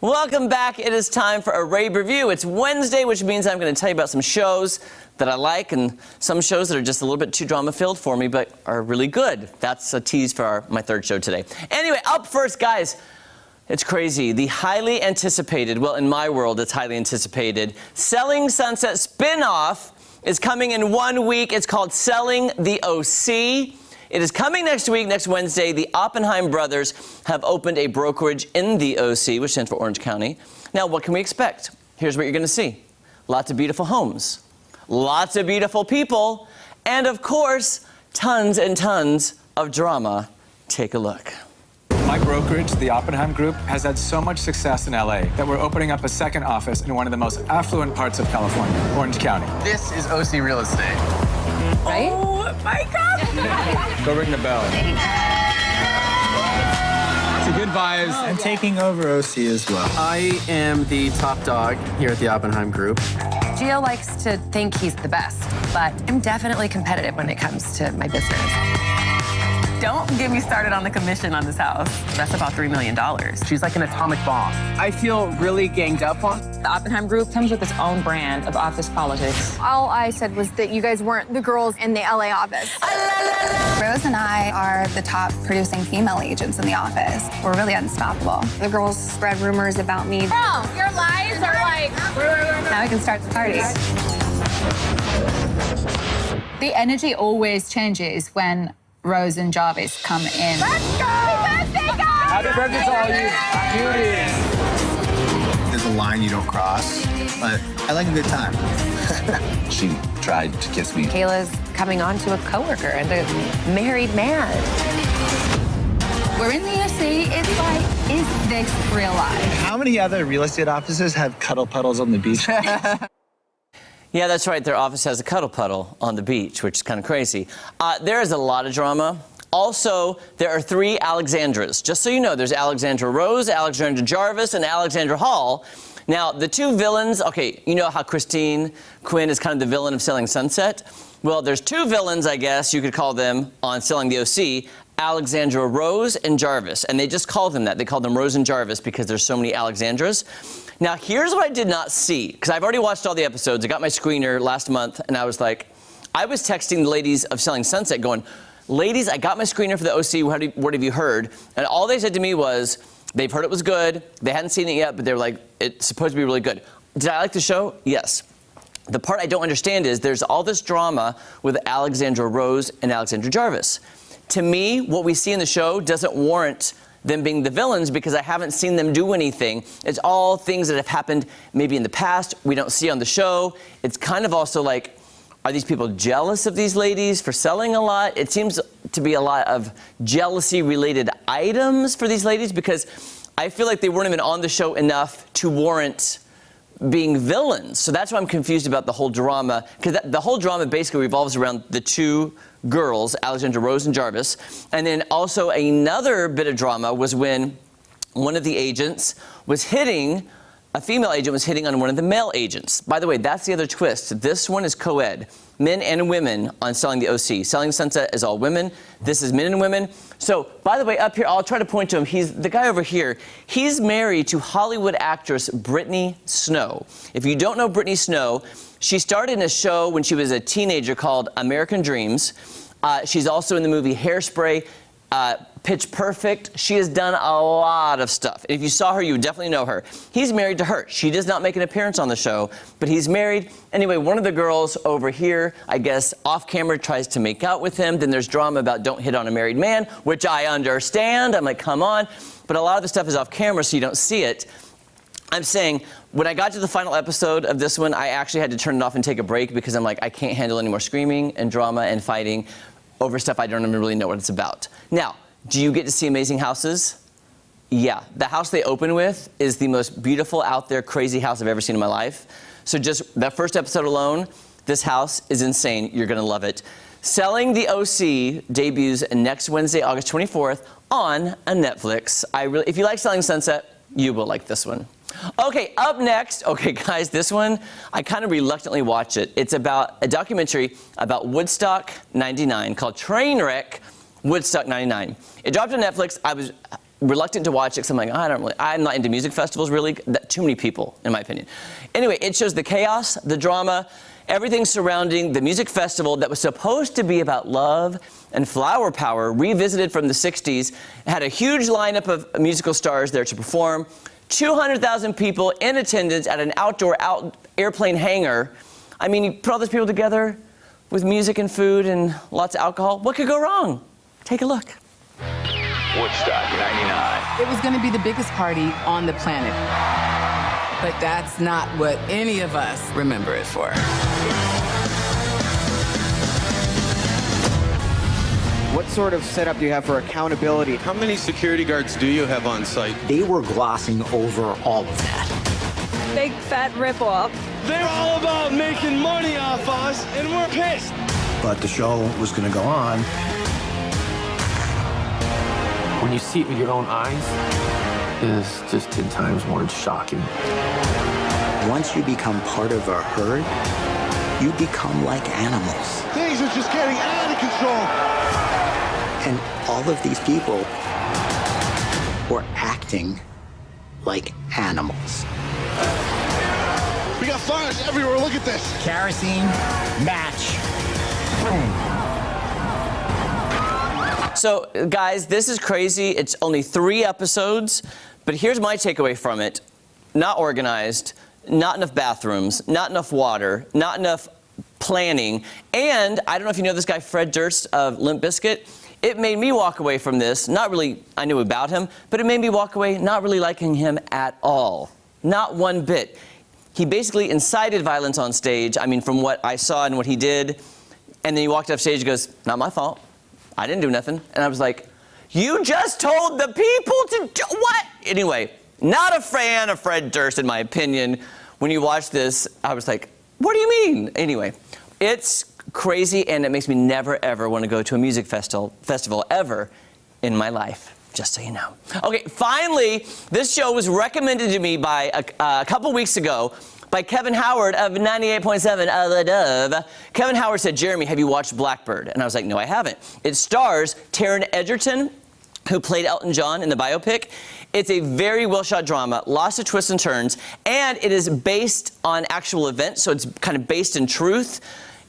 Welcome back. It is time for a rave review. It's Wednesday, which means I'm going to tell you about some shows that I like and some shows that are just a little bit too drama-filled for me, but are really good. That's a tease for my third show today. Anyway, up first, guys, it's crazy. The highly anticipated, well, in my world, it's highly anticipated, Selling Sunset spin-off is coming in 1 week. It's called Selling the OC. It is coming next week, next Wednesday. The Oppenheim brothers have opened a brokerage in the OC, which stands for Orange County. Now, what can we expect? Here's what you're going to see. Lots of beautiful homes, lots of beautiful people, and of course, tons and tons of drama. Take a look. My brokerage, the Oppenheim Group, has had so much success in LA that we're opening up a second office in one of the most affluent parts of California, Orange County. This is OC Real Estate. Right? Oh my God! Go ring the bell. It's a good vibes. I'm taking over OC as well. I am the top dog here at the Oppenheim Group. Gio likes to think he's the best, but I'm definitely competitive when it comes to my business. Don't get me started on the commission on this house. That's about $3 million. She's like an atomic bomb. I feel really ganged up on. The Oppenheim Group comes with its own brand of office politics. All I said was that you guys weren't the girls in the LA office. Rose and I are the top producing female agents in the office. We're really unstoppable. The girls spread rumors about me. Bro, your lies are like... Now we can start the party. The energy always changes when Rose and Jarvis come in. Let's go! Happy birthday to all you beauties. There's a line you don't cross, but I like a good time. She tried to kiss me. Kayla's coming on to a coworker and a married man. We're in the OC. It's like, is this real life? How many other real estate offices have cuddle puddles on the beach? Yeah, that's right. Their office has a cuddle puddle on the beach, which is kind of crazy. There is a lot of drama. Also, there are 3 Alexandras. Just so you know, there's Alexandra Rose, Alexandra Jarvis, and Alexandra Hall. Now, the 2 villains, okay, you know how Christine Quinn is kind of the villain of Selling Sunset? Well, there's 2 villains, I guess you could call them, on Selling the OC, Alexandra Rose and Jarvis. And they just call them that. They call them Rose and Jarvis because there's so many Alexandras. Now, here's what I did not see, because I've already watched all the episodes. I got my screener last month, and I was like, I was texting the ladies of Selling Sunset going, ladies, I got my screener for the OC. What have you heard? And all they said to me was, they've heard it was good. They hadn't seen it yet, but they were like, it's supposed to be really good. Did I like the show? Yes. The part I don't understand is there's all this drama with Alexandra Rose and Alexandra Jarvis. To me, what we see in the show doesn't warrant them being the villains because I haven't seen them do anything. It's all things that have happened maybe in the past we don't see on the show. It's kind of also like, are these people jealous of these ladies for selling a lot? It seems to be a lot of jealousy-related items for these ladies because I feel like they weren't even on the show enough to warrant being villains. So that's why I'm confused about the whole drama, because the whole drama basically revolves around the 2 girls, Alexandra Rose and Jarvis. And then also another bit of drama was when one of the agents was hitting, a female agent was hitting on one of the male agents. By the way, that's the other twist. This one is co-ed, men and women on Selling the OC. Selling Sunset is all women. This is men and women. So, by the way, up here, I'll try to point to him. He's the guy over here. He's married to Hollywood actress Brittany Snow. If you don't know Brittany Snow, she started in a show when she was a teenager called American Dreams. She's also in the movie Hairspray, Pitch Perfect. She has done a lot of stuff. If you saw her, you would definitely know her. He's married to her. She does not make an appearance on the show, but he's married. Anyway, one of the girls over here, I guess, off camera tries to make out with him. Then there's drama about don't hit on a married man, which I understand. I'm like, come on. But a lot of the stuff is off camera, so you don't see it. I'm saying, when I got to the final episode of this one, I actually had to turn it off and take a break because I'm like, I can't handle any more screaming and drama and fighting over stuff I don't even really know what it's about. Now, do you get to see amazing houses? Yeah. The house they open with is the most beautiful, out there, crazy house I've ever seen in my life. So just that first episode alone, this house is insane. You're going to love it. Selling the OC debuts next Wednesday, August 24th on Netflix. If you like Selling Sunset, you will like this one. Okay, up next, okay guys, this one, I kind of reluctantly watch it. It's about a documentary about Woodstock 99 called Trainwreck Woodstock 99. It dropped on Netflix. reluctant to watch it because I'm not into music festivals really. Too many people, in my opinion. Anyway, it shows the chaos, the drama, everything surrounding the music festival that was supposed to be about love and flower power, revisited from the 60s. It had a huge lineup of musical stars there to perform. 200,000 people in attendance at an outdoor airplane hangar. I mean, you put all those people together with music and food and lots of alcohol. What could go wrong? Take a look. Woodstock, 99. It was going to be the biggest party on the planet. But that's not what any of us remember it for. What sort of setup do you have for accountability? How many security guards do you have on site? They were glossing over all of that. Big fat ripoff. They're all about making money off us, and we're pissed. But the show was going to go on. When you see it with your own eyes, it is just 10 times more shocking. Once you become part of a herd, you become like animals. Things are just getting out of control. And all of these people were acting like animals. We got fires everywhere. Look at this. Kerosene, match, boom. So, guys, this is crazy. It's only 3 episodes, but here's my takeaway from it. Not organized, not enough bathrooms, not enough water, not enough planning, and I don't know if you know this guy, Fred Durst of Limp Bizkit. It made me walk away from this, not really, I knew about him, but it made me walk away not really liking him at all. Not one bit. He basically incited violence on stage, I mean, from what I saw and what he did, and then he walked off stage and goes, not my fault. I didn't do nothing. And I was like, you just told the people to do what? Anyway, not a fan of Fred Durst, in my opinion. When you watch this, I was like, what do you mean? Anyway, it's crazy, and it makes me never, ever want to go to a music festival ever in my life, just so you know. Okay, finally, this show was recommended to me by a couple weeks ago by Kevin Howard of 98.7 The Dove. Kevin Howard said, Jeremy, have you watched Blackbird? And I was like, no, I haven't. It stars Taron Egerton, who played Elton John in the biopic. It's a very well-shot drama, lots of twists and turns, and it is based on actual events, so it's kind of based in truth.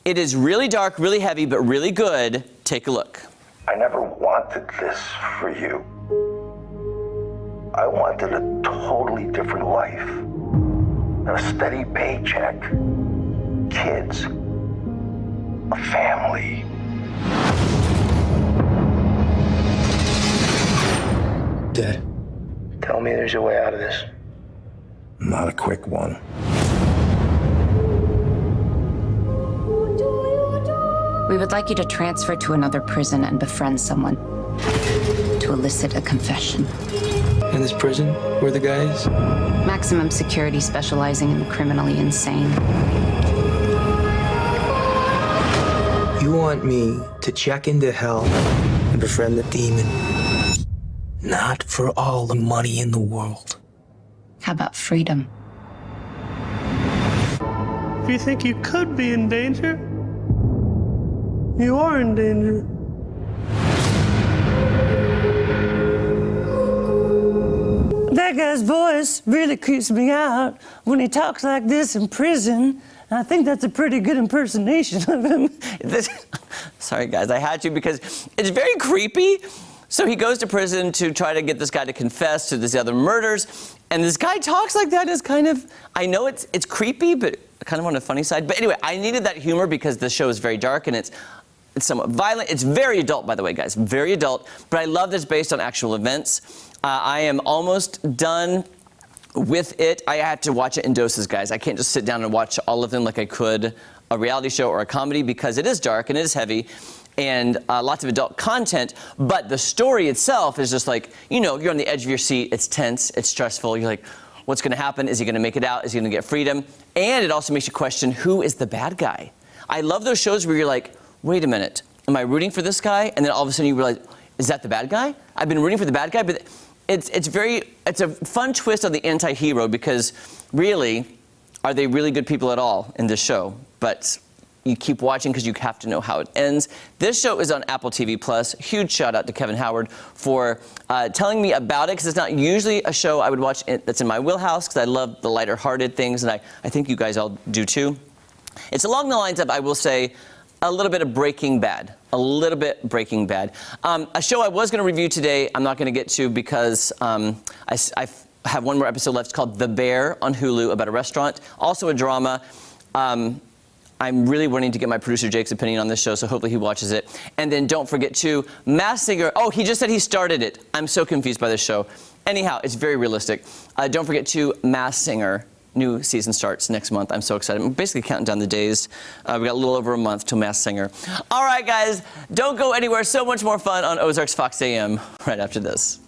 It is really dark, really heavy, but really good. Take a look. I never wanted this for you. I wanted a totally different life. A steady paycheck, kids, a family. Dad. Tell me there's a way out of this. Not a quick one. We would like you to transfer to another prison and befriend someone to elicit a confession. In this prison, we're the guys? Maximum security specializing in the criminally insane. You want me to check into hell and befriend the demon? Not for all the money in the world. How about freedom? If you think you could be in danger, you are in danger. That guy's voice really creeps me out when he talks like this in prison. I think that's a pretty good impersonation of him. Sorry, guys, I had to because it's very creepy. So he goes to prison to try to get this guy to confess to these other murders, and this guy talks like that is kind of, I know it's creepy, but kind of on the funny side. But anyway, I needed that humor because the show is very dark and it's somewhat violent. It's very adult, by the way, guys, very adult. But I love that it's based on actual events. I am almost done with it. I had to watch it in doses, guys. I can't just sit down and watch all of them like I could a reality show or a comedy because it is dark and it is heavy and lots of adult content, but the story itself is just like, you know, you're on the edge of your seat, it's tense, it's stressful, you're like, what's gonna happen? Is he gonna make it out? Is he gonna get freedom? And it also makes you question, who is the bad guy? I love those shows where you're like, wait a minute, am I rooting for this guy? And then all of a sudden you realize, is that the bad guy? I've been rooting for the bad guy, but it's a fun twist on the anti-hero because really, are they really good people at all in this show? But you keep watching because you have to know how it ends. This show is on Apple TV Plus. Huge shout out to Kevin Howard for telling me about it, because it's not usually a show I would watch that's in my wheelhouse, because I love the lighter-hearted things, and I think you guys all do too. It's along the lines of, I will say, a little bit of Breaking Bad. A little bit Breaking Bad. A show I was going to review today, I'm not going to get to because I have one more episode left. It's called The Bear on Hulu, about a restaurant. Also a drama. I'm really wanting to get my producer Jake's opinion on this show, so hopefully he watches it. And then don't forget to Masked Singer. Oh, he just said he started it. I'm so confused by this show. Anyhow, it's very realistic. Don't forget to Masked Singer. New season starts next month. I'm so excited. I'm basically counting down the days. We got a little over a month till Masked Singer. All right, guys, don't go anywhere. So much more fun on Ozarks Fox AM right after this.